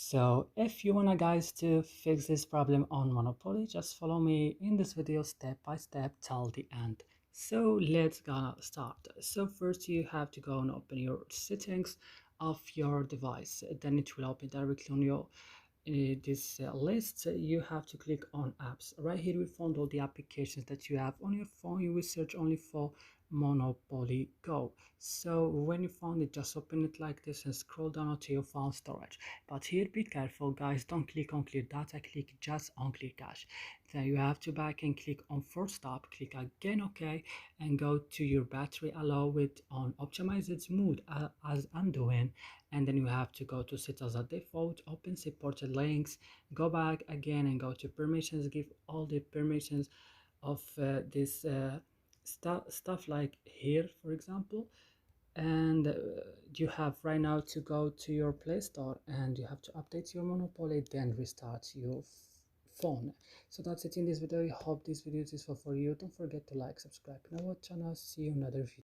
So if you wanna guys to fix this problem on Monopoly, just follow me in this video step by step till the end. So let's gonna start. So first you have to go and open your settings of your device. Then it will open directly on your this list. You have to click on apps. Right here we found all the applications that you have on your phone. You will search only for Monopoly Go. So when you found it, just open it like this and scroll down to your phone storage. But here be careful guys, don't click on clear data, click just on clear cache. Then you have to back and click on force stop, click again OK, and go to your battery, allow it on optimize its mood as I'm doing, and then you have to go to set as a default, open supported links, go back again and go to permissions, give all the permissions of this stuff like here for example. And you have right now to go to your Play Store and you have to update your Monopoly, then restart your phone. So that's it in this video. I hope this video is useful for you. Don't forget to like, subscribe in our channel. See you in another video.